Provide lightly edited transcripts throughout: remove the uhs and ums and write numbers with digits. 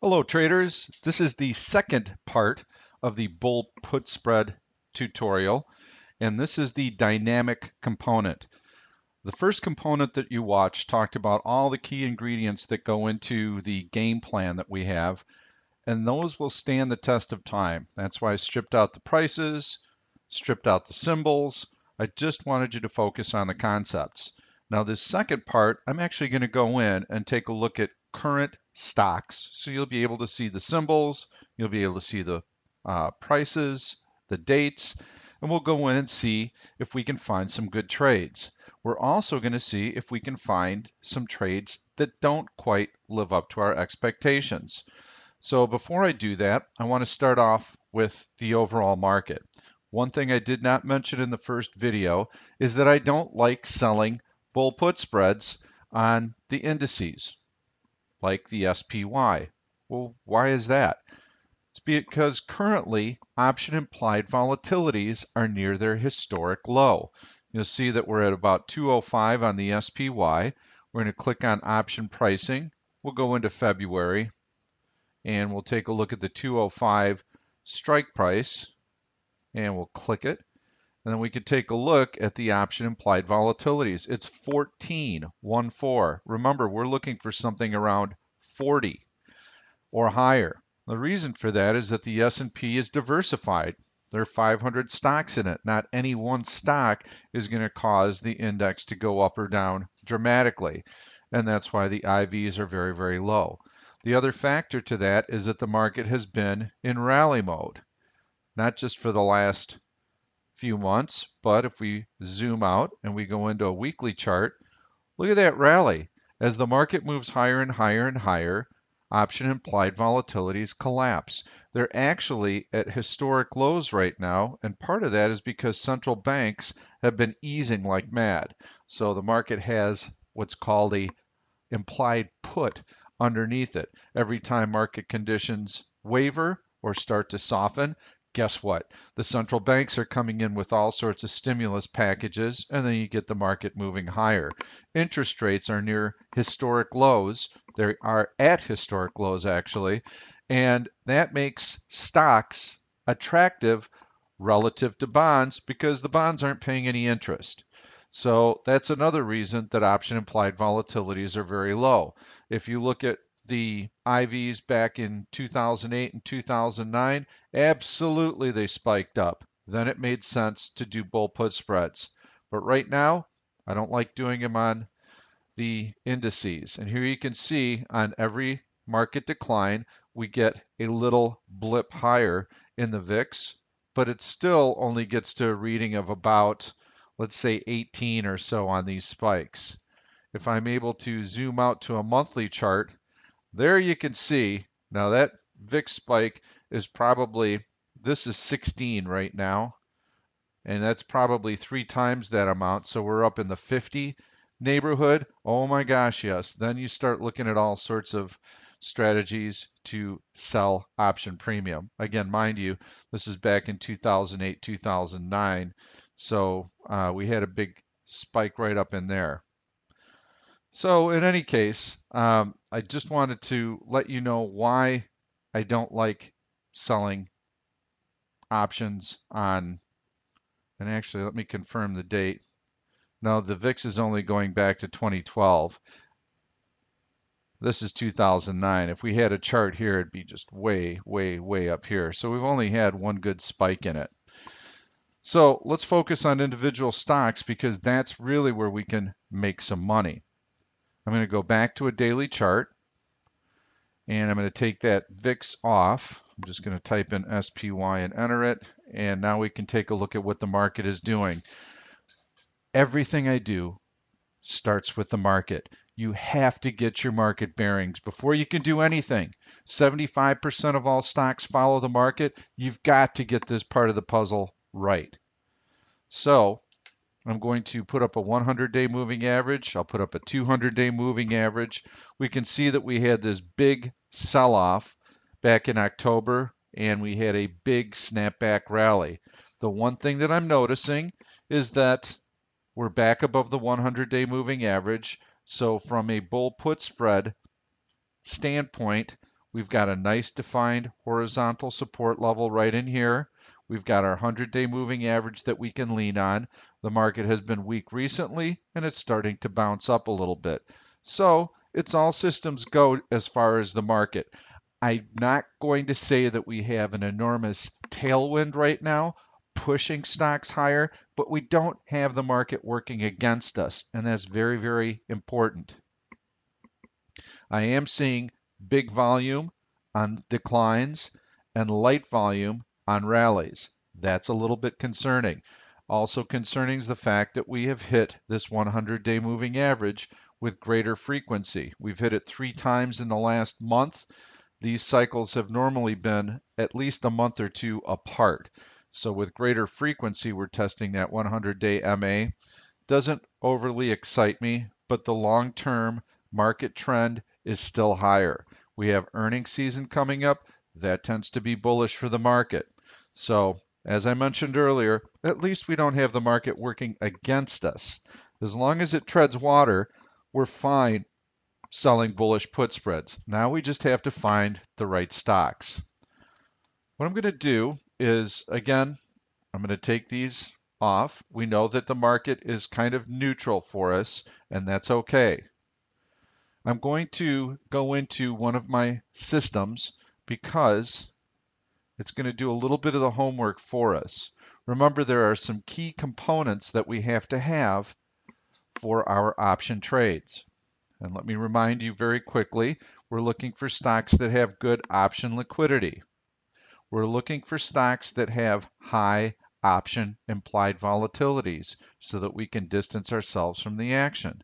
Hello traders, this is the second part of the bull put spread tutorial, and this is the dynamic component. The first component that you watched talked about all the key ingredients that go into the game plan that we have, and those will stand the test of time. That's why I stripped out the prices, stripped out the symbols. I just wanted you to focus on the concepts. Now this second part, I'm actually going to go in and take a look at current stocks. So you'll be able to see the symbols, you'll be able to see the prices, the dates, and we'll go in and see if we can find some good trades. We're also going to see if we can find some trades that don't quite live up to our expectations. So before I do that, I want to start off with the overall market. One thing I did not mention in the first video is that I don't like selling bull put spreads on the indices, like the SPY. Well, why is that? It's because currently option implied volatilities are near their historic low. You'll see that we're at about 205 on the SPY. We're going to click on option pricing. We'll go into February and we'll take a look at the 205 strike price and we'll click it. And then we could take a look at the option implied volatilities. It's 14.14. Remember, we're looking for something around 40 or higher. The reason for that is that the S&P is diversified. There are 500 stocks in it. Not any one stock is going to cause the index to go up or down dramatically. And that's why the IVs are very, very low. The other factor to that is that the market has been in rally mode, not just for the last few months, but if we zoom out and we go into a weekly chart, look at that rally. As the market moves higher and higher and higher, option implied volatilities collapse. They're actually at historic lows right now, and part of that is because central banks have been easing like mad. So the market has what's called a implied put underneath it. Every time market conditions waver or start to soften, guess what? The central banks are coming in with all sorts of stimulus packages, and then you get the market moving higher. Interest rates are near historic lows. They are at historic lows, actually, and that makes stocks attractive relative to bonds because the bonds aren't paying any interest. So that's another reason that option implied volatilities are very low. If you look at the IVs back in 2008 and 2009, absolutely they spiked up. Then it made sense to do bull put spreads. But right now, I don't like doing them on the indices. And here you can see on every market decline, we get a little blip higher in the VIX, but it still only gets to a reading of about, let's say 18 or so on these spikes. If I'm able to zoom out to a monthly chart, there you can see, now that VIX spike is probably, this is 16 right now, and that's probably 3 times that amount, so we're up in the 50 neighborhood. Oh my gosh, yes. Then you start looking at all sorts of strategies to sell option premium. Again, mind you, this is back in 2008, 2009, so we had a big spike right up in there. So in any case, I just wanted to let you know why I don't like selling options on, and actually let me confirm the date. No, the VIX is only going back to 2012. This is 2009. If we had a chart here, it'd be just way, way, way up here. So we've only had one good spike in it. So let's focus on individual stocks because that's really where we can make some money. I'm going to go back to a daily chart and I'm going to take that VIX off. I'm just going to type in SPY and enter it. And now we can take a look at what the market is doing. Everything I do starts with the market. You have to get your market bearings before you can do anything. 75% of all stocks follow the market. You've got to get this part of the puzzle right. So I'm going to put up a 100-day moving average. I'll put up a 200-day moving average. We can see that we had this big sell-off back in October, and we had a big snapback rally. The one thing that I'm noticing is that we're back above the 100-day moving average. So from a bull put spread standpoint, We've got a nice defined horizontal support level right in here. We've got our 100-day moving average that we can lean on. The market has been weak recently, and it's starting to bounce up a little bit. So it's all systems go as far as the market. I'm not going to say that we have an enormous tailwind right now pushing stocks higher, but we don't have the market working against us, and that's very, very important. I am seeing big volume on declines and light volume on rallies. That's a little bit concerning. Also concerning is the fact that we have hit this 100-day moving average with greater frequency. We've hit it 3 times in the last month. These cycles have normally been at least a month or two apart. So with greater frequency, we're testing that 100-day MA. Doesn't overly excite me, but the long-term market trend is still higher. We have earnings season coming up. That tends to be bullish for the market. So, as I mentioned earlier, at least we don't have the market working against us. As long as it treads water, we're fine selling bullish put spreads. Now we just have to find the right stocks. What I'm going to do is, again, I'm going to take these off. We know that the market is kind of neutral for us, and that's okay. I'm going to go into one of my systems because it's going to do a little bit of the homework for us. Remember, there are some key components that we have to have for our option trades. And let me remind you very quickly, we're looking for stocks that have good option liquidity. We're looking for stocks that have high option implied volatilities so that we can distance ourselves from the action.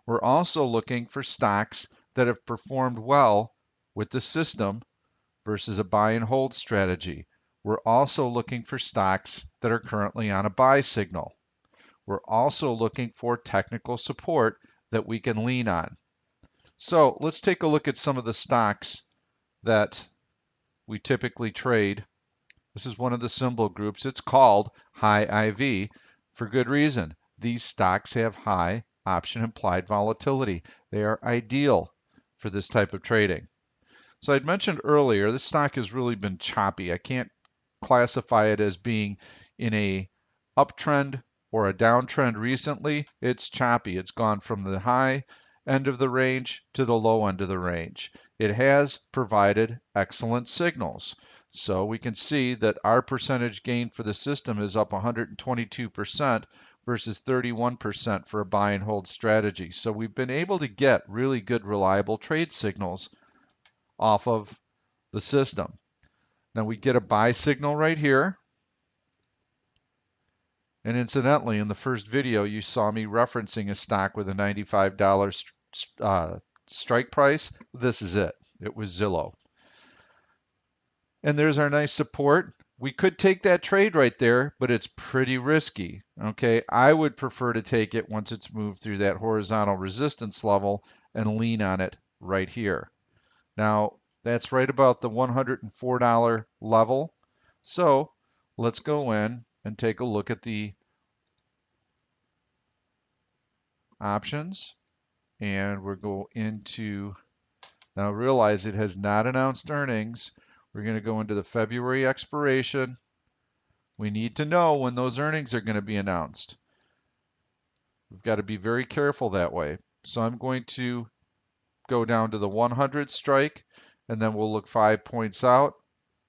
We're also looking for stocks that have performed well with the system versus a buy and hold strategy. We're also looking for stocks that are currently on a buy signal. We're also looking for technical support that we can lean on. So let's take a look at some of the stocks that we typically trade. This is one of the symbol groups. It's called high IV for good reason. These stocks have high option implied volatility. They are ideal for this type of trading. So I'd mentioned earlier, this stock has really been choppy. I can't classify it as being in a uptrend or a downtrend recently. It's choppy. It's gone from the high end of the range to the low end of the range. It has provided excellent signals. So we can see that our percentage gain for the system is up 122% versus 31% for a buy and hold strategy. So we've been able to get really good reliable trade signals off of the system. Now we get a buy signal right here. And incidentally, in the first video, you saw me referencing a stock with a $95 strike price. This is it. It was Zillow. And there's our nice support. We could take that trade right there, but it's pretty risky. Okay, I would prefer to take it once it's moved through that horizontal resistance level and lean on it right here. Now, that's right about the $104 level. So let's go in and take a look at the options. And we'll go into, now realize it has not announced earnings. We're going to go into the February expiration. We need to know when those earnings are going to be announced. We've got to be very careful that way. So I'm going to go down to the 100 strike, and then we'll look 5 points out,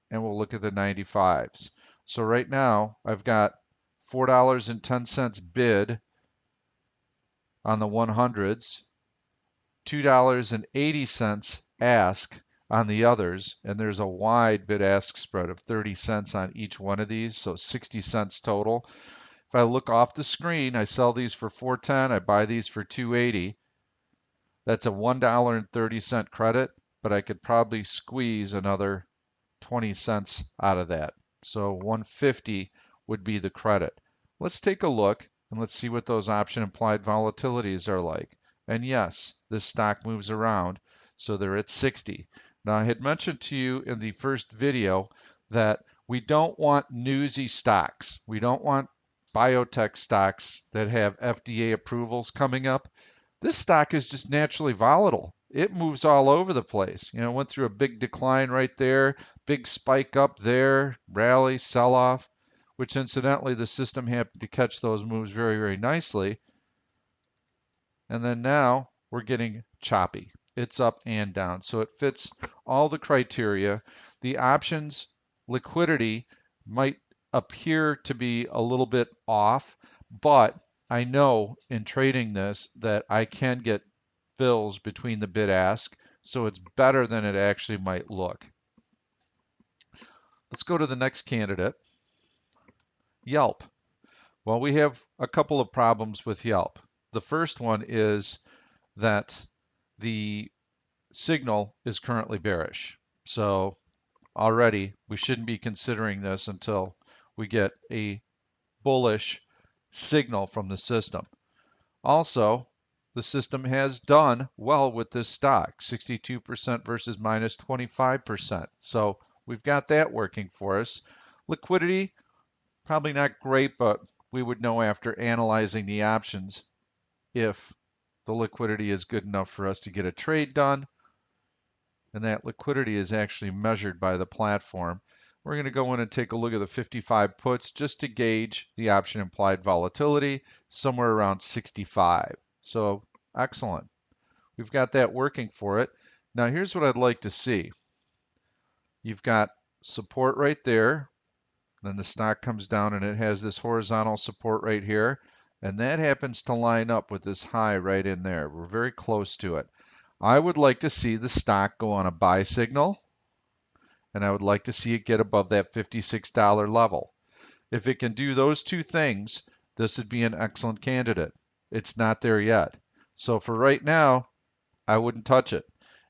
and we'll look at the 95s. So right now, I've got $4.10 bid on the 100s, $2.80 ask on the others, and there's a wide bid-ask spread of 30 cents on each one of these, so 60 cents total. If I look off the screen, I sell these for $4.10, I buy these for $2.80. That's a $1.30 credit, but I could probably squeeze another 20 cents out of that. So $1.50 would be the credit. Let's take a look and let's see what those option implied volatilities are like. And yes, this stock moves around, so they're at 60. Now, I had mentioned to you in the first video that we don't want newsy stocks. We don't want biotech stocks that have FDA approvals coming up. This stock is just naturally volatile. it moves all over the place. You know, went through a big decline right there, big spike up there, rally, sell off, which incidentally the system happened to catch those moves very, very nicely. And then now we're getting choppy. It's up and down. So it fits all the criteria. The options liquidity might appear to be a little bit off, but I know in trading this that I can get fills between the bid ask, so it's better than it actually might look. Let's go to the next candidate, Yelp. Well, we have a couple of problems with Yelp. The first one is that the signal is currently bearish. So already we shouldn't be considering this until we get a bullish signal from the system. Also, the system has done well with this stock, 62% versus minus 25%. So we've got that working for us. Liquidity, probably not great, but we would know after analyzing the options if the liquidity is good enough for us to get a trade done. And that liquidity is actually measured by the platform. We're going to go in and take a look at the 55 puts just to gauge the option implied volatility, somewhere around 65. So excellent. We've got that working for it. Now here's what I'd like to see. You've got support right there. Then the stock comes down and it has this horizontal support right here. And that happens to line up with this high right in there. We're very close to it. I would like to see the stock go on a buy signal, and I would like to see it get above that $56 level. If it can do those two things, this would be an excellent candidate. It's not there yet. So for right now, I wouldn't touch it.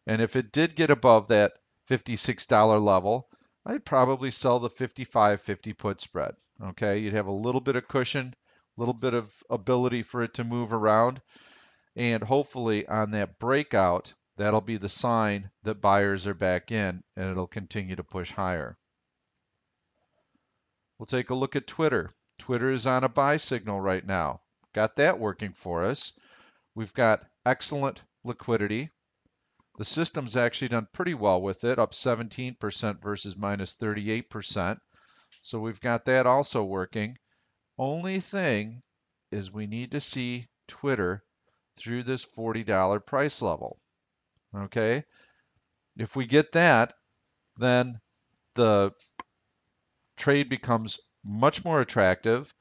And if it did get above that $56 level, I'd probably sell the 55.50 put spread. Okay, you'd have a little bit of cushion, a little bit of ability for it to move around. And hopefully on that breakout, that'll be the sign that buyers are back in and it'll continue to push higher. We'll take a look at Twitter. Twitter is on a buy signal right now. Got that working for us. We've got excellent liquidity. The system's actually done pretty well with it, up 17% versus minus 38%. So we've got that also working. Only thing is we need to see Twitter through this $40 price level. Okay, if we get that, then the trade becomes much more attractive.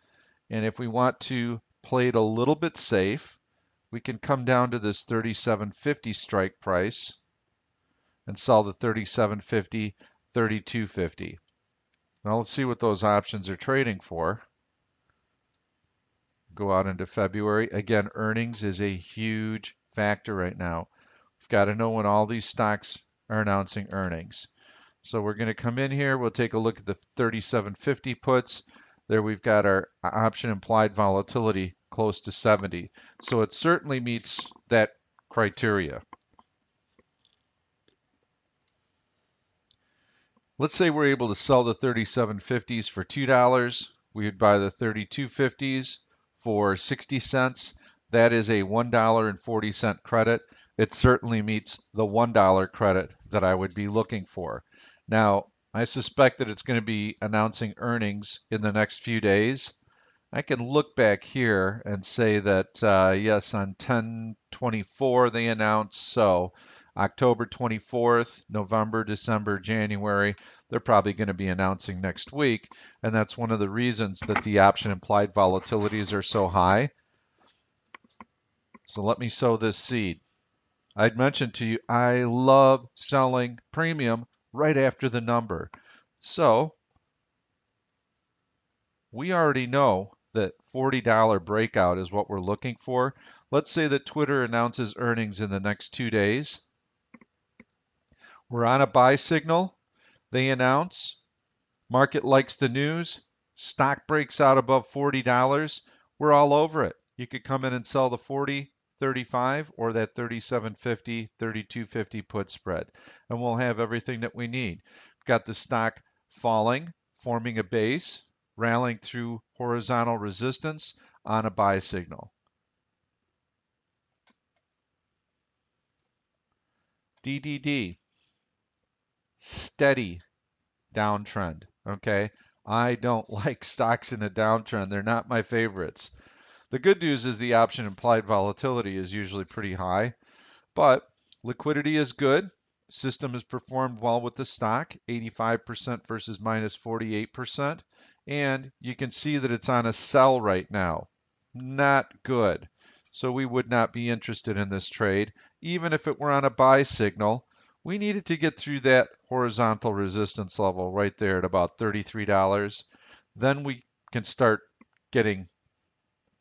And if we want to play it a little bit safe, we can come down to this 37.50 strike price and sell the 37.50, 32.50. Now let's see what those options are trading for. Go out into February. Again, earnings is a huge factor right now. We've got to know when all these stocks are announcing earnings. So we're going to come in here. We'll take a look at the 37.50 puts. There we've got our option implied volatility close to 70. So it certainly meets that criteria. Let's say we're able to sell the 37.50s for $2. We would buy the 32.50s for 60 cents. That is a $1.40 credit. It certainly meets the $1 credit that I would be looking for. Now, I suspect that it's going to be announcing earnings in the next few days. I can look back here and say that, yes, on 10/24 they announced, so October 24th, November, December, January, they're probably going to be announcing next week, and that's one of the reasons that the option implied volatilities are so high. So let me sow this seed. I'd mentioned to you, I love selling premium right after the number. So we already know that $40 breakout is what we're looking for. Let's say that Twitter announces earnings in the next 2 days. We're on a buy signal. They announce. Market likes the news. Stock breaks out above $40. We're all over it. You could come in and sell the 40, 35, or that 37.50, 32.50 put spread. And we'll have everything that we need. We've got the stock falling, forming a base, rallying through horizontal resistance on a buy signal. DDD, steady downtrend. Okay, I don't like stocks in a downtrend. They're not my favorites. The good news is the option implied volatility is usually pretty high, but liquidity is good. System has performed well with the stock, 85% versus minus 48%. And you can see that it's on a sell right now. Not good. So we would not be interested in this trade. Even if it were on a buy signal, we needed to get through that horizontal resistance level right there at about $33. Then we can start getting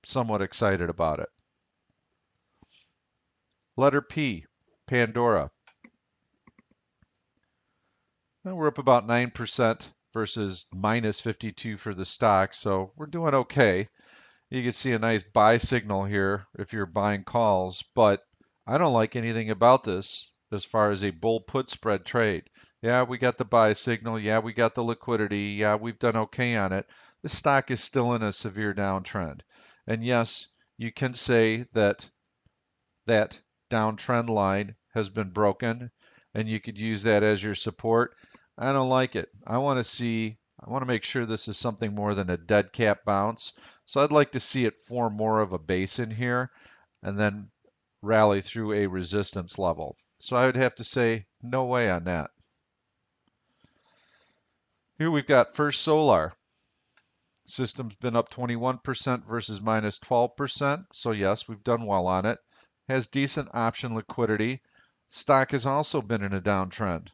somewhat excited about it. Letter P, Pandora. We're up about 9% versus minus 52 for the stock, so we're doing okay. You can see a nice buy signal here if you're buying calls, but I don't like anything about this as far as a bull put spread trade. Yeah, we got the buy signal. Yeah, we got the liquidity. Yeah, we've done okay on it. The stock is still in a severe downtrend. And yes, you can say that that downtrend line has been broken and you could use that as your support. I don't like it. I want to make sure this is something more than a dead cat bounce. So I'd like to see it form more of a base in here and then rally through a resistance level. So I would have to say no way on that. Here we've got First Solar. System's been up 21% versus minus 12%. So yes, we've done well on it. Has decent option liquidity. Stock has also been in a downtrend.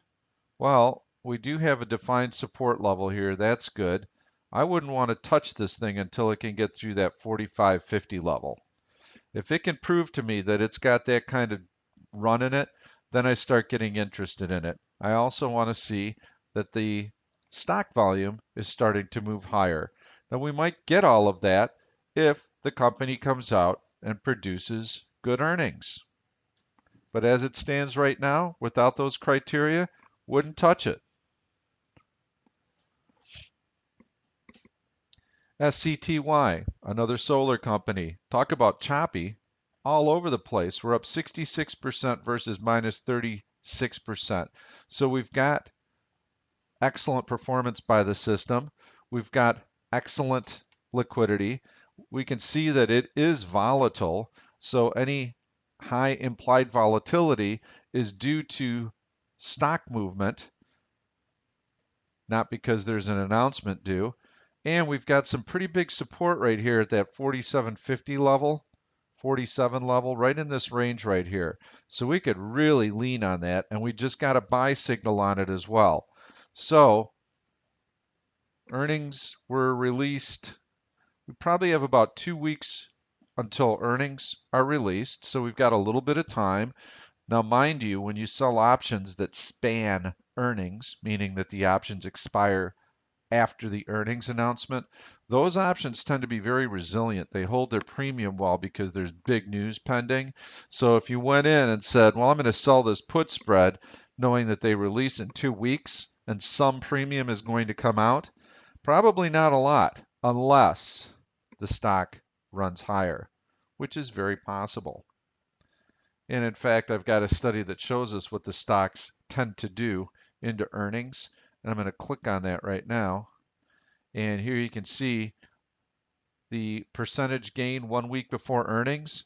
Well, we do have a defined support level here. That's good. I wouldn't want to touch this thing until it can get through that 45.50 level. If it can prove to me that it's got that kind of run in it, then I start getting interested in it. I also want to see that the stock volume is starting to move higher. Now we might get all of that if the company comes out and produces good earnings. But as it stands right now, without those criteria, wouldn't touch it. SCTY, another solar company. Talk about choppy. All over the place. We're up 66% versus minus 36%. So we've got excellent performance by the system. We've got excellent liquidity. We can see that it is volatile. So any high implied volatility is due to stock movement, not because there's an announcement due. And we've got some pretty big support right here at that 47.50 level, 47 level, right in this range right here. So we could really lean on that, and we just got a buy signal on it as well. So earnings were released. We probably have about 2 weeks until earnings are released, so we've got a little bit of time. Now, mind you, when you sell options that span earnings, meaning that the options expire after the earnings announcement, those options tend to be very resilient. They hold their premium well because there's big news pending. So if you went in and said, well, I'm going to sell this put spread, knowing that they release in 2 weeks and some premium is going to come out, probably not a lot unless the stock runs higher, which is very possible. And in fact, I've got a study that shows us what the stocks tend to do into earnings. And I'm going to click on that right now. And here you can see the percentage gain 1 week before earnings.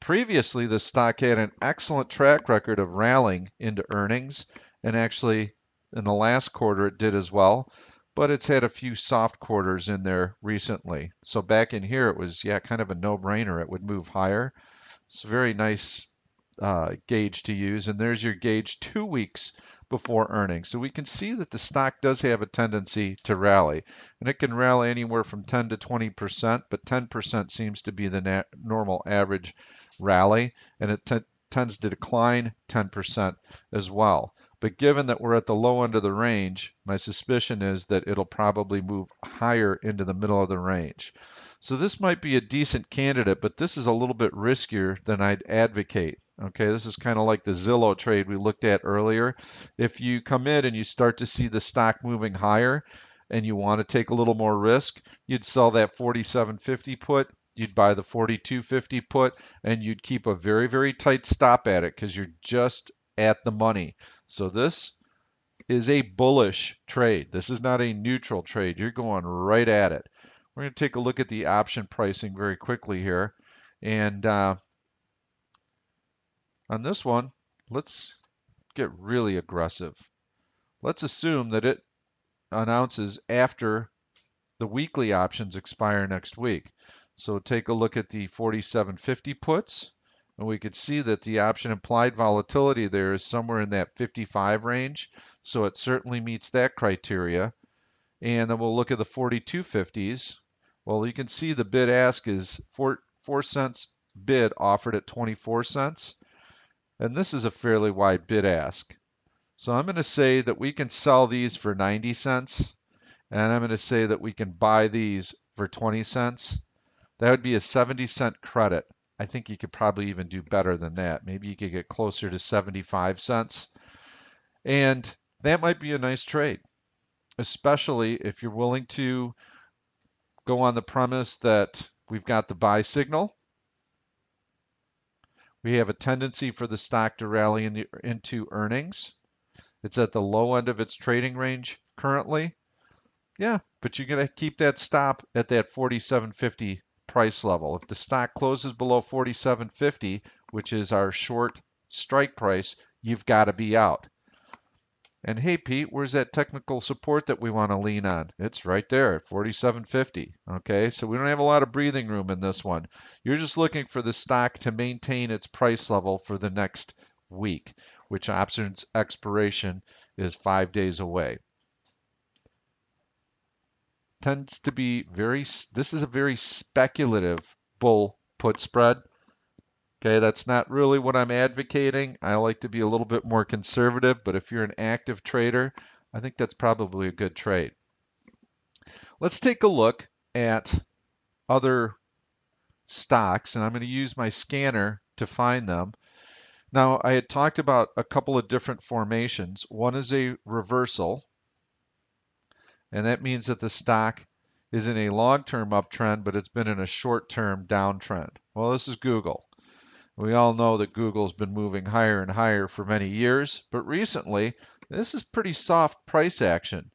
Previously, the stock had an excellent track record of rallying into earnings. And actually, in the last quarter, it did as well. But it's had a few soft quarters in there recently. So back in here, it was, yeah, kind of a no-brainer. It would move higher. It's a very nice gauge to use. And there's your gauge 2 weeks before earnings. So we can see that the stock does have a tendency to rally. And it can rally anywhere from 10 to 20%, but 10% seems to be the normal average rally. And it tends to decline 10% as well. But given that we're at the low end of the range, my suspicion is that it'll probably move higher into the middle of the range. So this might be a decent candidate, but this is a little bit riskier than I'd advocate. Okay, this is kind of like the Zillow trade we looked at earlier. If you come in and you start to see the stock moving higher and you want to take a little more risk, you'd sell that 47.50 put you'd buy the 42.50 put, and you'd keep a very, very tight stop at it because you're just at the money. So this is a bullish trade. This is not a neutral trade. You're going right at it. We're going to take a look at the option pricing very quickly here. And on this one, let's get really aggressive. Let's assume that it announces after the weekly options expire next week. So take a look at the 47.50 puts, and we could see that the option implied volatility there is somewhere in that 55 range. So it certainly meets that criteria. And then we'll look at the 42.50s. Well, you can see the bid ask is 4 cents bid offered at 24 cents. And this is a fairly wide bid ask. So I'm going to say that we can sell these for 90 cents. And I'm going to say that we can buy these for 20 cents. That would be a 70-cent credit. I think you could probably even do better than that. Maybe you could get closer to 75 cents. And that might be a nice trade, especially if you're willing to go on the premise that we've got the buy signal. We have a tendency for the stock to rally into earnings. It's at the low end of its trading range currently. Yeah, but you're going to keep that stop at that 47.50 price level. If the stock closes below 47.50, which is our short strike price, you've got to be out. And hey, Pete, where's that technical support that we want to lean on? It's right there at 47.50. Okay, so we don't have a lot of breathing room in this one. You're just looking for the stock to maintain its price level for the next week, which options expiration is 5 days away. Tends to be this is a very speculative bull put spread. Okay, that's not really what I'm advocating. I like to be a little bit more conservative, but if you're an active trader, I think that's probably a good trade. Let's take a look at other stocks, and I'm going to use my scanner to find them. Now, I had talked about a couple of different formations. One is a reversal, and that means that the stock is in a long-term uptrend, but it's been in a short-term downtrend. Well, this is Google. We all know that Google's been moving higher and higher for many years, but recently, this is pretty soft price action.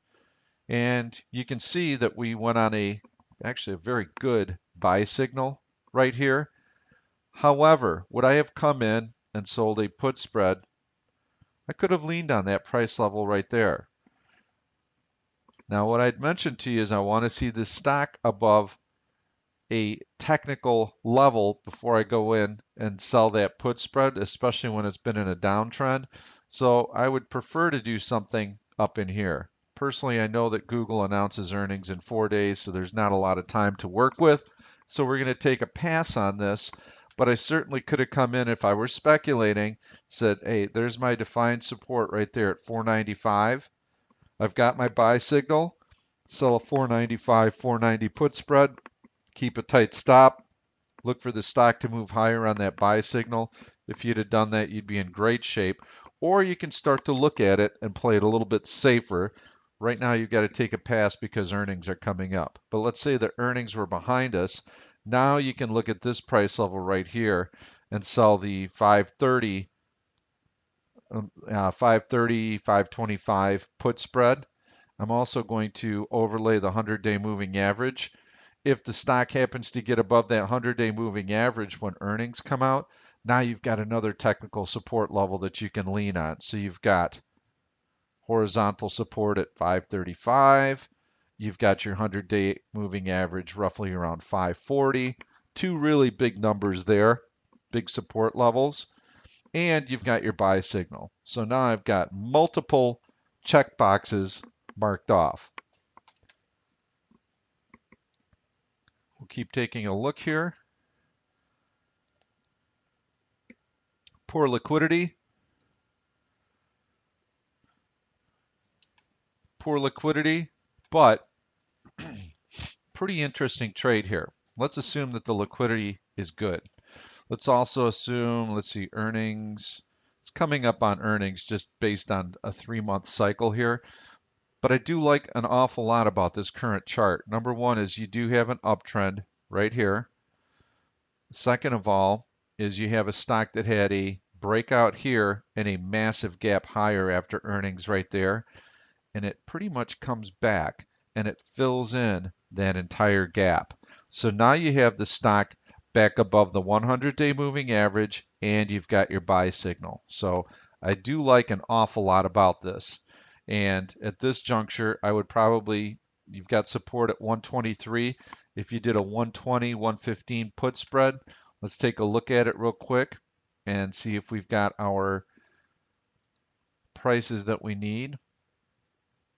And you can see that we went on actually a very good buy signal right here. However, would I have come in and sold a put spread? I could have leaned on that price level right there. Now, what I'd mentioned to you is I want to see this stock above a technical level before I go in and sell that put spread, especially when it's been in a downtrend. So I would prefer to do something up in here. Personally, I know that Google announces earnings in 4 days, so there's not a lot of time to work with. So we're going to take a pass on this. But I certainly could have come in if I were speculating, said, hey, there's my defined support right there at 495. I've got my buy signal, sell a 495, 490 put spread, keep a tight stop, look for the stock to move higher on that buy signal. If you'd have done that, you'd be in great shape. Or you can start to look at it and play it a little bit safer. Right now, you've got to take a pass because earnings are coming up. But let's say the earnings were behind us. Now you can look at this price level right here and sell the 530, 525 put spread. I'm also going to overlay the 100-day moving average. If the stock happens to get above that 100-day moving average when earnings come out, now you've got another technical support level that you can lean on. So you've got horizontal support at 535. You've got your 100-day moving average roughly around 540. Two really big numbers there, big support levels. And you've got your buy signal. So now I've got multiple check boxes marked off. We'll keep taking a look here. Poor liquidity. Poor liquidity, but pretty interesting trade here. Let's assume that the liquidity is good. Let's also assume, let's see, earnings. It's coming up on earnings just based on a 3-month cycle here. But I do like an awful lot about this current chart. Number one is you do have an uptrend right here. Second of all is you have a stock that had a breakout here and a massive gap higher after earnings right there, and it pretty much comes back and it fills in that entire gap. So now you have the stock back above the 100-day moving average and you've got your buy signal. So I do like an awful lot about this. And at this juncture, I would probably, you've got support at 123. If you did a 120, 115 put spread, let's take a look at it real quick and see if we've got our prices that we need.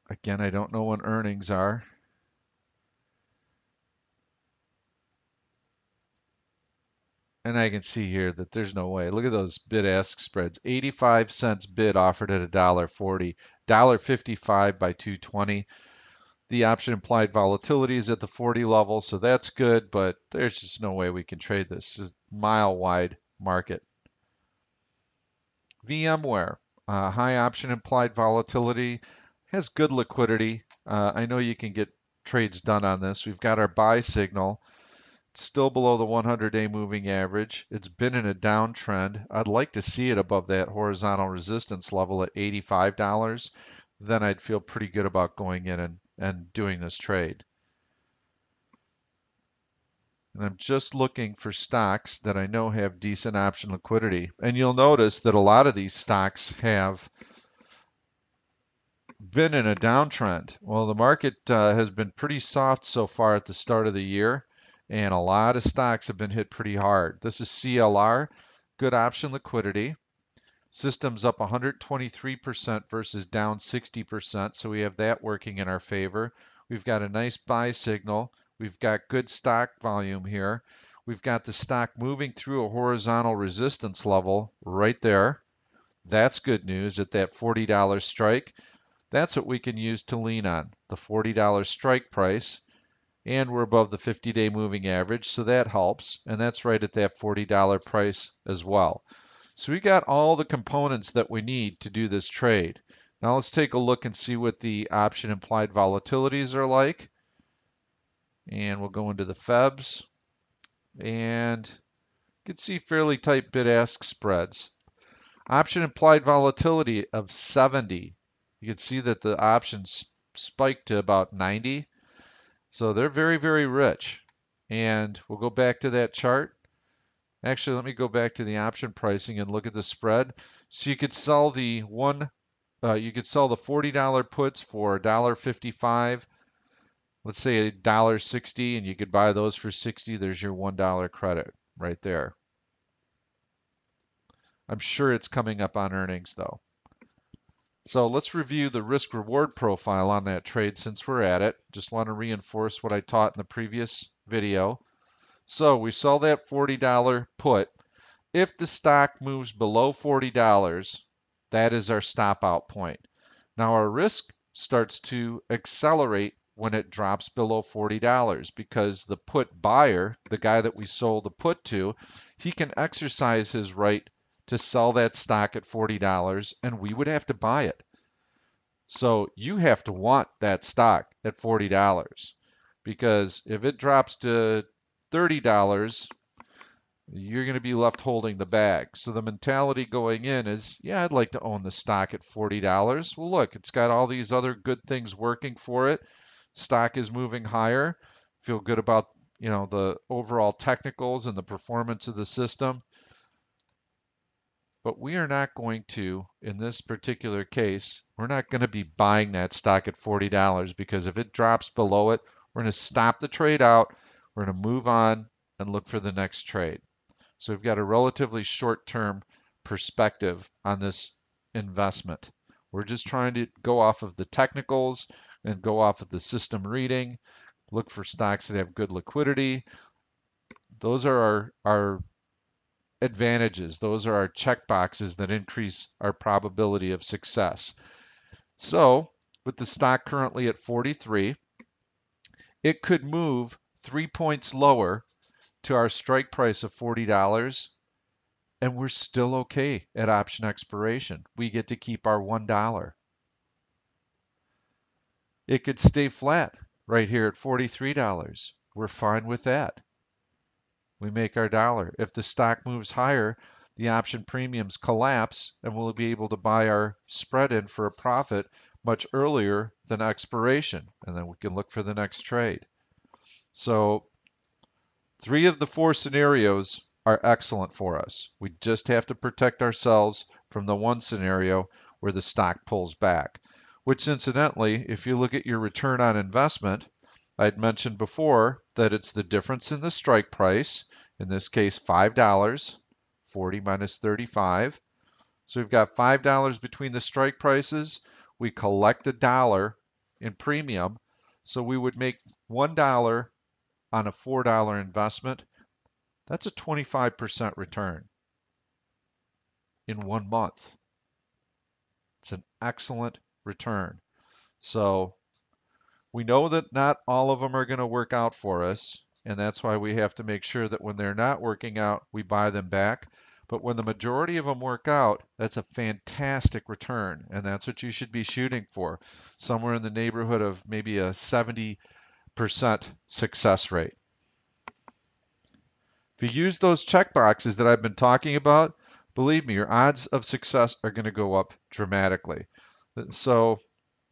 Again, I don't know when earnings are. And I can see here that there's no way. Look at those bid-ask spreads. 85 cents bid offered at $1.40, $1.55 by 220. The option implied volatility is at the 40 level, so that's good, but there's just no way we can trade this. It's a mile-wide market. VMware, high option implied volatility, has good liquidity. I know you can get trades done on this. We've got our buy signal. Still below the 100-day moving average. It's been in a downtrend. I'd like to see it above that horizontal resistance level at $85. Then I'd feel pretty good about going in and doing this trade. And I'm just looking for stocks that I know have decent option liquidity. And you'll notice that a lot of these stocks have been in a downtrend. Well, the market has been pretty soft so far at the start of the year, and a lot of stocks have been hit pretty hard. This is CLR, good option liquidity. System's up 123% versus down 60%, so we have that working in our favor. We've got a nice buy signal. We've got good stock volume here. We've got the stock moving through a horizontal resistance level right there. That's good news at that $40 strike. That's what we can use to lean on, the $40 strike price, and we're above the 50-day moving average, so that helps, and that's right at that $40 price as well. So we got all the components that we need to do this trade. Now let's take a look and see what the option implied volatilities are like, and we'll go into the FEBs, and you can see fairly tight bid-ask spreads. Option implied volatility of 70. You can see that the options spiked to about 90. So they're very, very rich. And we'll go back to that chart. Actually, let me go back to the option pricing and look at the spread. So you could sell the $40 puts for $1.55. Let's say $1.60, and you could buy those for 60. There's your $1 credit right there. I'm sure it's coming up on earnings though. So let's review the risk reward profile on that trade since we're at it. Just want to reinforce what I taught in the previous video. So we sell that $40 put. If the stock moves below $40, that is our stop out point. Now our risk starts to accelerate when it drops below $40 because the put buyer, the guy that we sold the put to, he can exercise his right to sell that stock at $40 and we would have to buy it. So you have to want that stock at $40 because if it drops to $30, you're going to be left holding the bag. So the mentality going in is, yeah, I'd like to own the stock at $40. Well, look, it's got all these other good things working for it. Stock is moving higher. Feel good about, the overall technicals and the performance of the system. But we are not going to, in this particular case, we're not going to be buying that stock at $40 because if it drops below it, we're going to stop the trade out. We're going to move on and look for the next trade. So we've got a relatively short-term perspective on this investment. We're just trying to go off of the technicals and go off of the system reading, look for stocks that have good liquidity. Those are our advantages. Those are our check boxes that increase our probability of success. So with the stock currently at 43, it could move 3 points lower to our strike price of $40, and we're still okay at option expiration. We get to keep our $1. It could stay flat right here at $43. We're fine with that. we make our dollar. If the stock moves higher, the option premiums collapse and we'll be able to buy our spread in for a profit much earlier than expiration. And then we can look for the next trade. So 3 of the 4 scenarios are excellent for us. We just have to protect ourselves from the one scenario where the stock pulls back, which incidentally, if you look at your return on investment, I'd mentioned before that it's the difference in the strike price, in this case $5, 40 minus 35. So we've got $5 between the strike prices. We collect $1 in premium. So we would make $1 on a $4 investment. That's a 25% return in 1 month. It's an excellent return. So we know that not all of them are going to work out for us, and that's why we have to make sure that when they're not working out, we buy them back. But when the majority of them work out, that's a fantastic return, and that's what you should be shooting for, somewhere in the neighborhood of maybe a 70% success rate. If you use those check boxes that I've been talking about, believe me, your odds of success are going to go up dramatically. So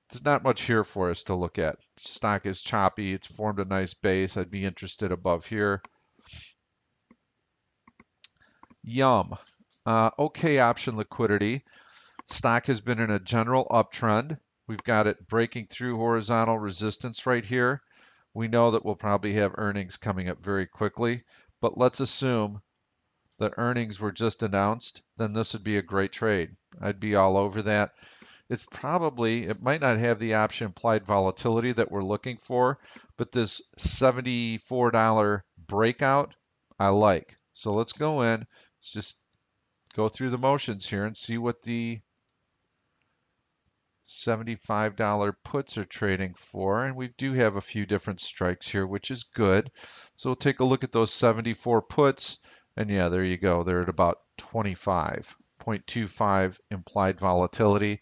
there's not much here for us to look at. Stock is choppy. It's formed a nice base. I'd be interested above here. Yum. Okay option liquidity. Stock has been in a general uptrend. We've got it breaking through horizontal resistance right here. We know that we'll probably have earnings coming up very quickly, but let's assume that earnings were just announced, then this would be a great trade. I'd be all over that. It might not have the option implied volatility that we're looking for, but this $74 breakout, I like. So let's go in, let's just go through the motions here and see what the $75 puts are trading for. And we do have a few different strikes here, which is good. So we'll take a look at those 74 puts. And yeah, there you go. They're at about 25.25 implied volatility.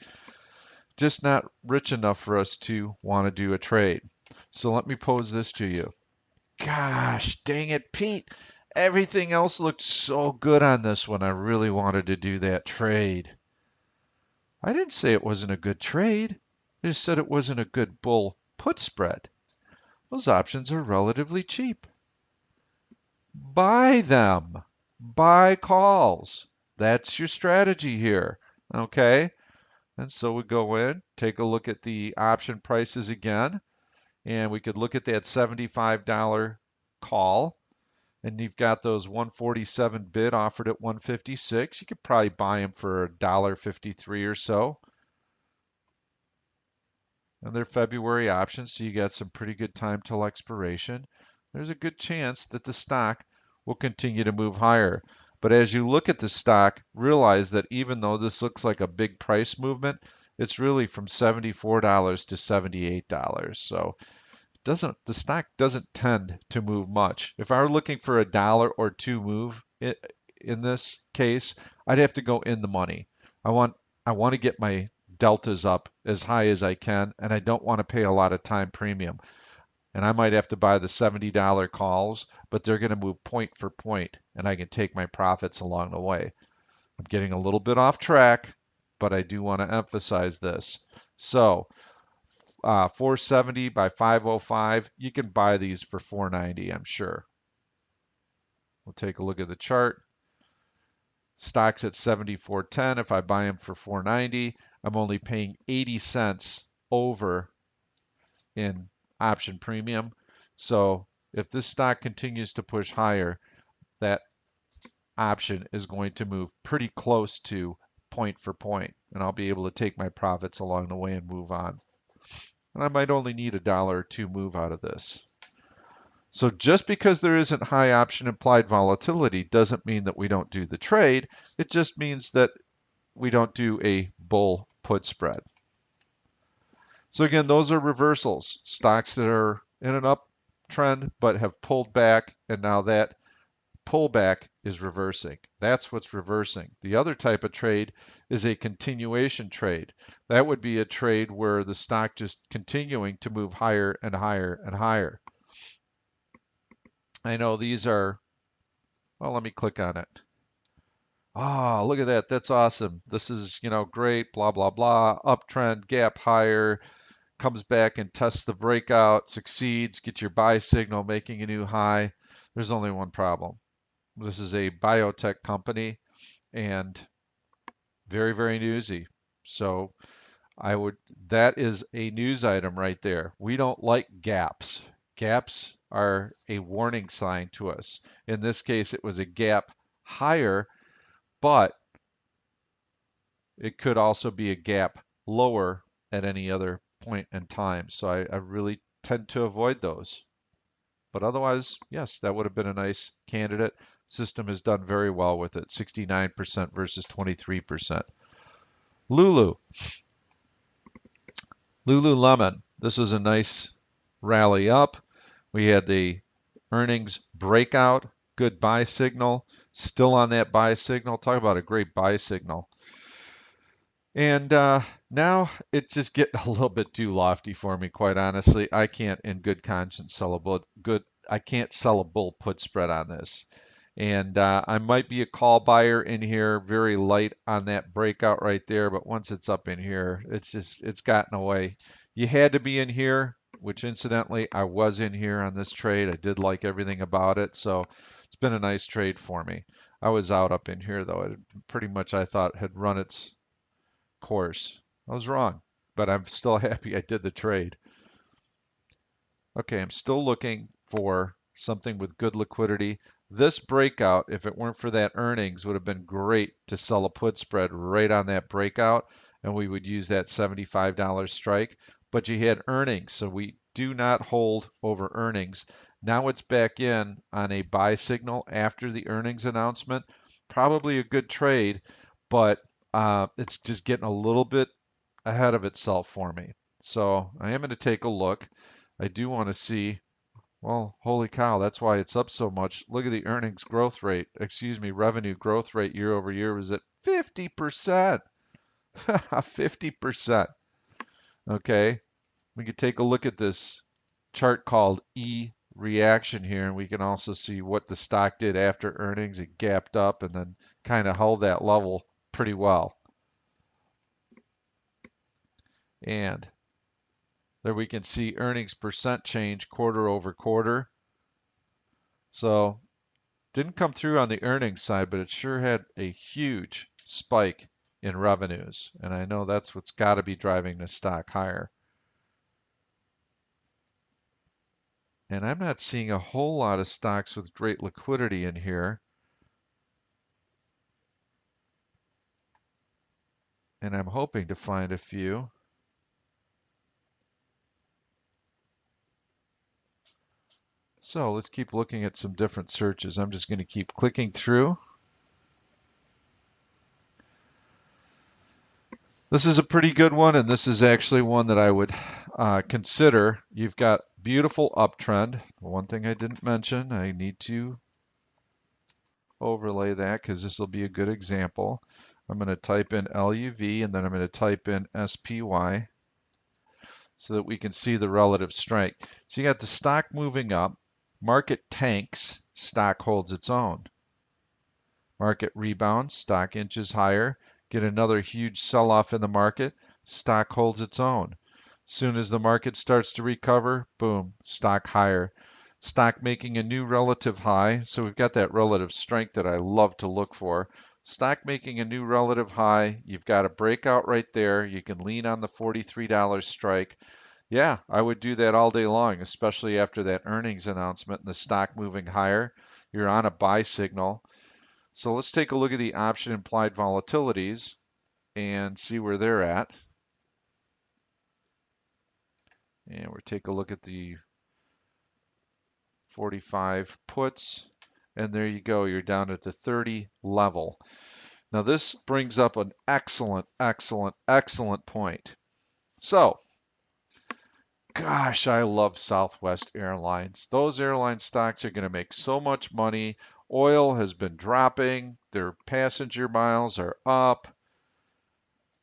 Just not rich enough for us to want to do a trade. So let me pose this to you. Gosh, dang it, Pete. Everything else looked so good on this one. I really wanted to do that trade. I didn't say it wasn't a good trade. I just said it wasn't a good bull put spread. Those options are relatively cheap. Buy them. Buy calls. That's your strategy here. Okay? And so we go in, take a look at the option prices again, and we could look at that $75 call, and you've got those 147 bid offered at 156. You could probably buy them for $1.53 or so. And they're February options, so you got some pretty good time till expiration. There's a good chance that the stock will continue to move higher. But as you look at the stock, realize that even though this looks like a big price movement, it's really from $74 to $78. So the stock doesn't tend to move much. If I were looking for $1 or $2 move in this case, I'd have to go in the money. I want to get my deltas up as high as I can, and I don't want to pay a lot of time premium. And I might have to buy the $70 calls, but they're going to move point for point, and I can take my profits along the way. I'm getting a little bit off track, but I do want to emphasize this. So 470 by 505, you can buy these for 490, I'm sure. We'll take a look at the chart. Stock's at 74.10. If I buy them for 490, I'm only paying 80 cents over in option premium. So if this stock continues to push higher, that option is going to move pretty close to point for point, and I'll be able to take my profits along the way and move on. And I might only need $1 or $2 move out of this. So just because there isn't high option implied volatility doesn't mean that we don't do the trade. It just means that we don't do a bull put spread. So again, those are reversals, stocks that are in an uptrend but have pulled back, and now that pullback is reversing. That's what's reversing. The other type of trade is a continuation trade. That would be a trade where the stock just continuing to move higher and higher and higher. I know these are Well, let me click on it. Ah, look at that. That's awesome. This is, great, blah, blah, blah. Uptrend, gap higher, comes back and tests the breakout, succeeds, get your buy signal, making a new high. There's only one problem. This is a biotech company and very, very newsy. So that is a news item right there. We don't like gaps. Gaps are a warning sign to us. In this case, it was a gap higher, but it could also be a gap lower at any other point in time. So I really tend to avoid those. But otherwise, yes, that would have been a nice candidate. System has done very well with it, 69% versus 23%. Lulu, Lululemon. This is a nice rally up. We had the earnings breakout, good buy signal, still on that buy signal. Talk about a great buy signal. And now it's just getting a little bit too lofty for me, quite honestly. I can't, in good conscience, sell a I can't sell a bull put spread on this. And I might be a call buyer in here, very light on that breakout right there. But once it's up in here, it's gotten away. You had to be in here, which incidentally, I was in here on this trade. I did like everything about it. So it's been a nice trade for me. I was out up in here though. It pretty much I thought had run its course. I was wrong, but I'm still happy I did the trade. Okay, I'm still looking for something with good liquidity. This breakout, if it weren't for that earnings, would have been great to sell a put spread right on that breakout, and we would use that $75 strike. But you had earnings, so we do not hold over earnings. Now it's back in on a buy signal after the earnings announcement. Probably a good trade, but it's just getting a little bit ahead of itself for me. So I am going to take a look. I do want to see, well, holy cow, that's why it's up so much. Look at the earnings growth rate, excuse me, revenue growth rate year over year was at 50%. 50%. Okay, we could take a look at this chart called E reaction here, and we can also see what the stock did after earnings. It gapped up and then kind of held that level pretty well. And there we can see earnings percent change quarter over quarter. So didn't come through on the earnings side, but it sure had a huge spike in revenues. And I know that's what's got to be driving the stock higher. And I'm not seeing a whole lot of stocks with great liquidity in here. And I'm hoping to find a few. So let's keep looking at some different searches. I'm just going to keep clicking through. This is a pretty good one, and this is actually one that I would consider. You've got beautiful uptrend. One thing I didn't mention, I need to overlay that because this will be a good example. I'm going to type in LUV and then I'm going to type in SPY so that we can see the relative strength. So you got the stock moving up, market tanks, stock holds its own. Market rebounds, stock inches higher, get another huge sell-off in the market, stock holds its own. Soon as the market starts to recover, boom, stock higher. Stock making a new relative high, so we've got that relative strength that I love to look for. Stock making a new relative high, you've got a breakout right there. You can lean on the $43 strike. Yeah, I would do that all day long, especially after that earnings announcement and the stock moving higher. You're on a buy signal. So let's take a look at the option implied volatilities and see where they're at. And we'll take a look at the 45 puts. And there you go, you're down at the 30 level. Now this brings up an excellent, excellent, excellent point. So, gosh, I love Southwest Airlines. Those airline stocks are going to make so much money. Oil has been dropping. Their passenger miles are up.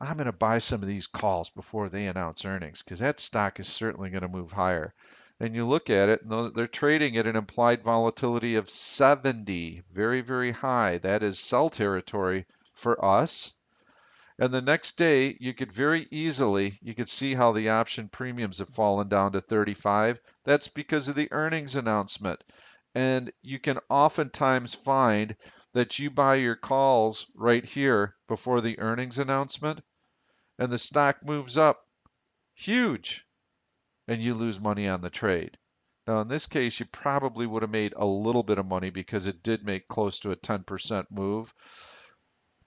I'm going to buy some of these calls before they announce earnings because that stock is certainly going to move higher. and you look at it, and they're trading at an implied volatility of 70, very, very high. That is sell territory for us. And the next day, you could very easily, you could see how the option premiums have fallen down to 35. That's because of the earnings announcement. And you can oftentimes find that you buy your calls right here before the earnings announcement, and the stock moves up huge, and you lose money on the trade. Now, in this case, you probably would have made a little bit of money because it did make close to a 10% move.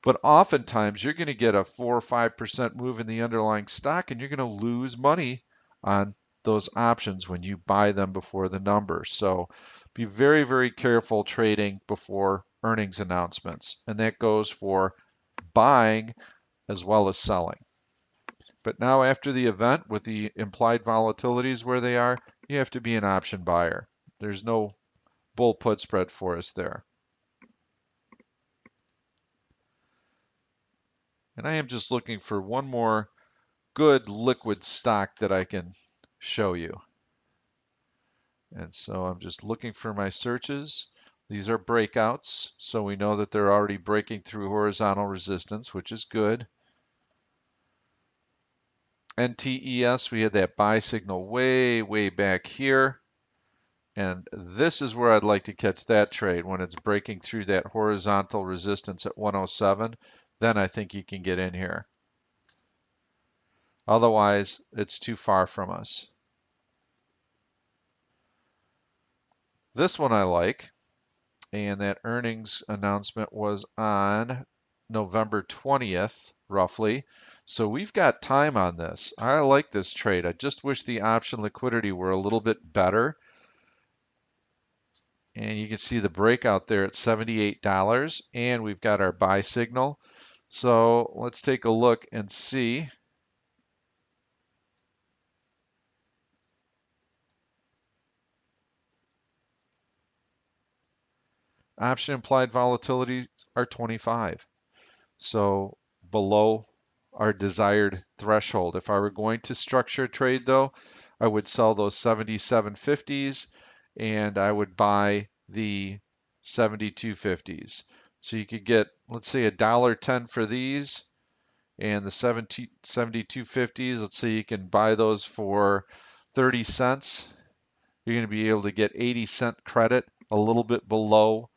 But oftentimes, you're going to get a 4 or 5% move in the underlying stock, and you're going to lose money on those options when you buy them before the number. So be very, very careful trading before earnings announcements. And that goes for buying as well as selling. But now after the event, with the implied volatilities where they are, you have to be an option buyer. There's no bull put spread for us there. And I am just looking for one more good liquid stock that I can show you. And so I'm just looking for my searches. These are breakouts, so we know that they're already breaking through horizontal resistance, which is good. NTES, we had that buy signal way, way back here. And this is where I'd like to catch that trade when it's breaking through that horizontal resistance at 107. Then I think you can get in here. Otherwise, it's too far from us. This one I like, and that earnings announcement was on November 20th, roughly. So we've got time on this. I like this trade. I just wish the option liquidity were a little bit better. And you can see the breakout there at $78, and we've got our buy signal. So let's take a look and see. Option implied volatility are 25. So below our desired threshold. If I were going to structure a trade though, I would sell those 77.50s and I would buy the 72.50s. So you could get, let's say, $1.10 for these, and the 72.50s, let's say you can buy those for 30 cents. You're going to be able to get 80-cent credit, a little bit below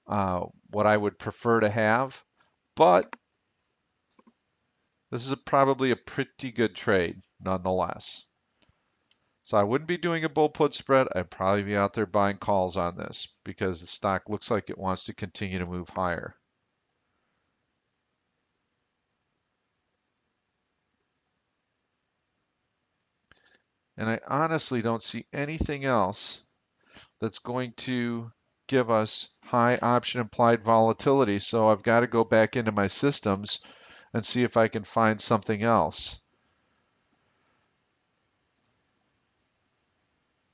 what I would prefer to have. But this is probably a pretty good trade nonetheless. So I wouldn't be doing a bull put spread. I'd probably be out there buying calls on this because the stock looks like it wants to continue to move higher. And I honestly don't see anything else that's going to give us high option implied volatility. So I've got to go back into my systems and see if I can find something else.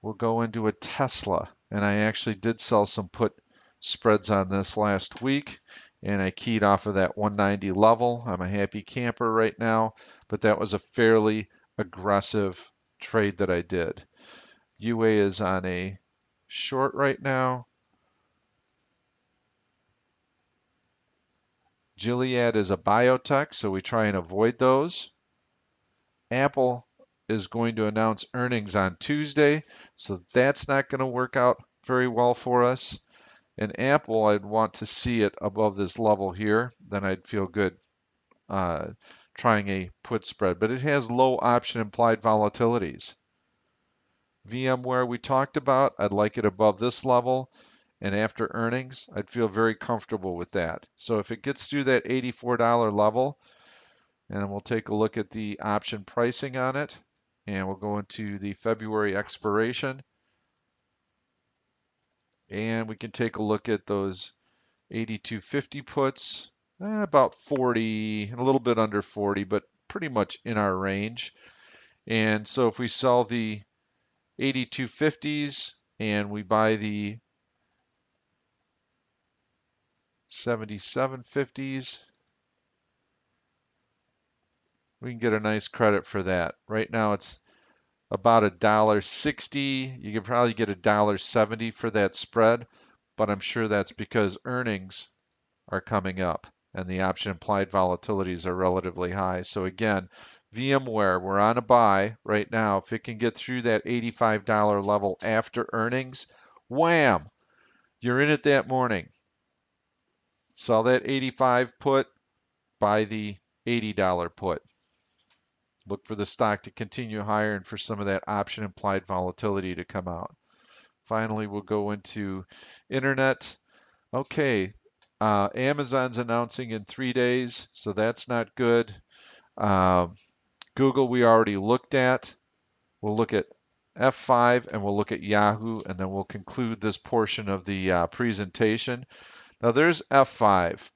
We'll go into a Tesla, and I actually did sell some put spreads on this last week, and I keyed off of that 190 level. I'm a happy camper right now, but that was a fairly aggressive trade that I did. UA is on a short right now. Gilead is a biotech, so we try and avoid those. Apple is going to announce earnings on Tuesday, so that's not going to work out very well for us. And Apple, I'd want to see it above this level here, then I'd feel good trying a put spread. But it has low option implied volatilities. VMware we talked about, I'd like it above this level. And after earnings, I'd feel very comfortable with that. So if it gets through that $84 level, and we'll take a look at the option pricing on it, and we'll go into the February expiration, and we can take a look at those 8250 puts, about 40, a little bit under 40, but pretty much in our range. And so if we sell the 8250s and we buy the 7750s, we can get a nice credit for that. Right now it's about $1.60. You could probably get $1.70 for that spread, but I'm sure that's because earnings are coming up and the option implied volatilities are relatively high. So again, VMware, we're on a buy right now. If it can get through that $85 level after earnings, wham, you're in it that morning. Sell that 85 put, buy the $80 put. Look for the stock to continue higher and for some of that option implied volatility to come out. Finally, we'll go into internet. Okay, Amazon's announcing in 3 days, so that's not good. Google we already looked at. We'll look at F5 and we'll look at Yahoo, and then we'll conclude this portion of the presentation. Now there's F5.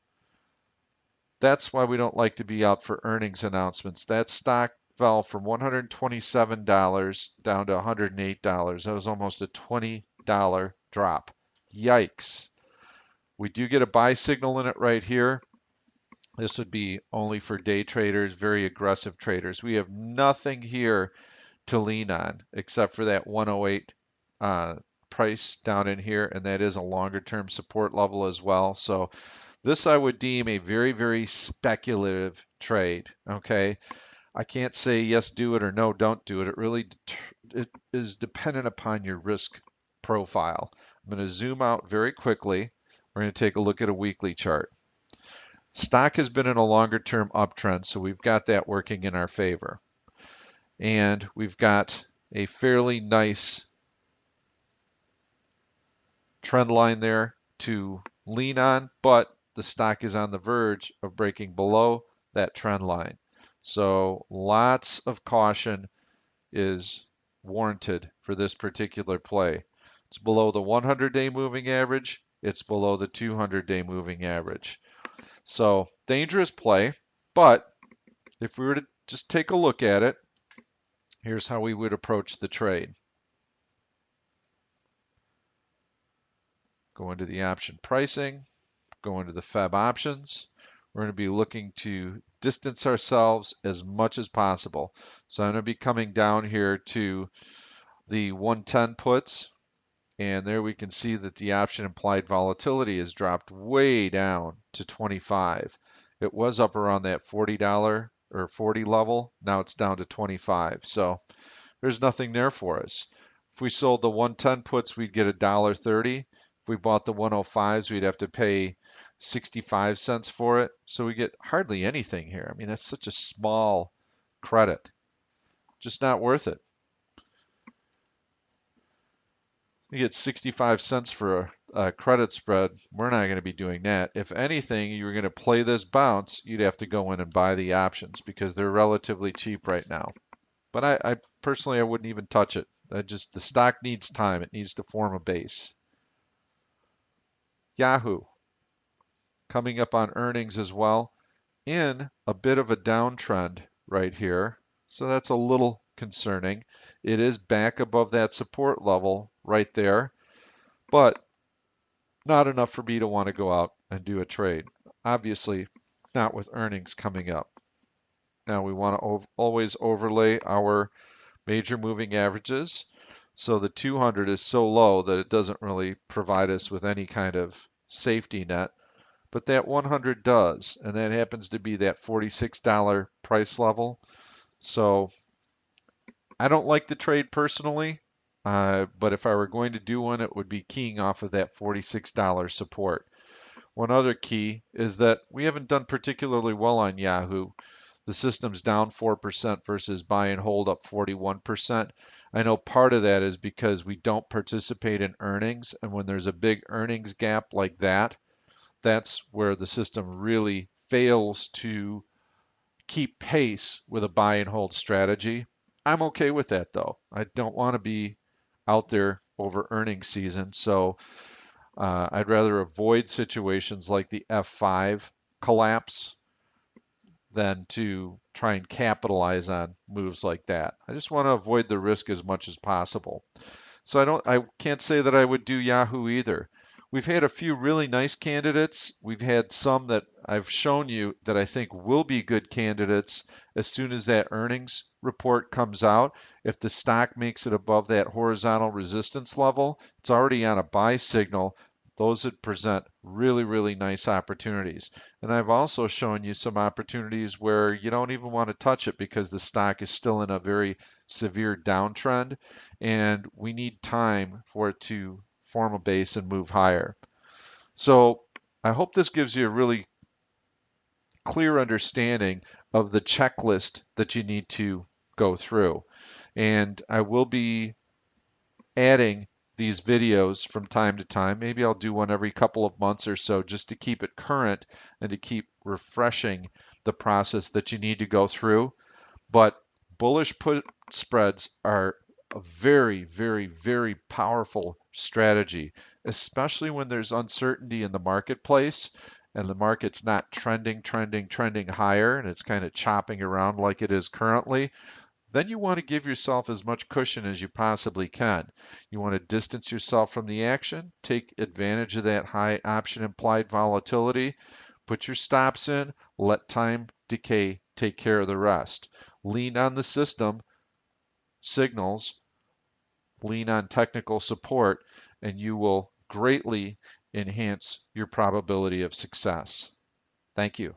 That's why we don't like to be out for earnings announcements. That stock fell from $127 down to $108. That was almost a $20 drop. Yikes. We do get a buy signal in it right here. This would be only for day traders, very aggressive traders. We have nothing here to lean on except for that 108 price down in here, and that is a longer term support level as well. So this I would deem a very, very speculative trade. Okay, I can't say yes, do it, or no, don't do it. It is dependent upon your risk profile. I'm going to zoom out very quickly. We're going to take a look at a weekly chart. Stock has been in a longer term uptrend, so we've got that working in our favor. And we've got a fairly nice trend line there to lean on, but the stock is on the verge of breaking below that trend line. So lots of caution is warranted for this particular play. It's below the 100-day moving average. It's below the 200-day moving average. So dangerous play, but if we were to just take a look at it, here's how we would approach the trade. Go into the option pricing, go into the Feb options. We're going to be looking to distance ourselves as much as possible. So I'm going to be coming down here to the 110 puts, and there we can see that the option implied volatility has dropped way down to 25. It was up around that $40 or 40 level. Now it's down to 25. So there's nothing there for us. If we sold the 110 puts, we'd get $1.30. If we bought the 105s, we'd have to pay 65 cents for it. So we get hardly anything here. I mean, that's such a small credit. Just not worth it. You get 65 cents for a credit spread. We're not going to be doing that. If anything, you were going to play this bounce, you'd have to go in and buy the options because they're relatively cheap right now. But I personally, I wouldn't even touch it. The stock needs time. It needs to form a base. Yahoo, coming up on earnings as well, in a bit of a downtrend right here. So that's a little concerning. It is back above that support level right there, but not enough for me to want to go out and do a trade. Obviously, not with earnings coming up. Now we want to always overlay our major moving averages. So the 200 is so low that it doesn't really provide us with any kind of safety net, but that 100 does, and that happens to be that $46 price level. So I don't like the trade personally, but if I were going to do one, it would be keying off of that $46 support. One other key is that we haven't done particularly well on Yahoo. The system's down 4% versus buy and hold up 41%. I know part of that is because we don't participate in earnings, and when there's a big earnings gap like that, that's where the system really fails to keep pace with a buy and hold strategy. I'm okay with that though. I don't want to be out there over earnings season, so I'd rather avoid situations like the F5 collapse than to try and capitalize on moves like that. I just want to avoid the risk as much as possible. So I can't say that I would do Yahoo either. We've had a few really nice candidates. We've had some that I've shown you that I think will be good candidates as soon as that earnings report comes out. If the stock makes it above that horizontal resistance level, it's already on a buy signal. Those would present really, really nice opportunities. And I've also shown you some opportunities where you don't even want to touch it because the stock is still in a very severe downtrend, and we need time for it to form a base and move higher. So I hope this gives you a really clear understanding of the checklist that you need to go through. And I will be adding these videos from time to time. Maybe I'll do one every couple of months or so just to keep it current and to keep refreshing the process that you need to go through. But bullish put spreads are a very, very, very powerful strategy, especially when there's uncertainty in the marketplace and the market's not trending higher and it's kind of chopping around like it is currently. Then you want to give yourself as much cushion as you possibly can. You want to distance yourself from the action, take advantage of that high option implied volatility, put your stops in, let time decay take care of the rest. Lean on the system signals, lean on technical support, and you will greatly enhance your probability of success. Thank you.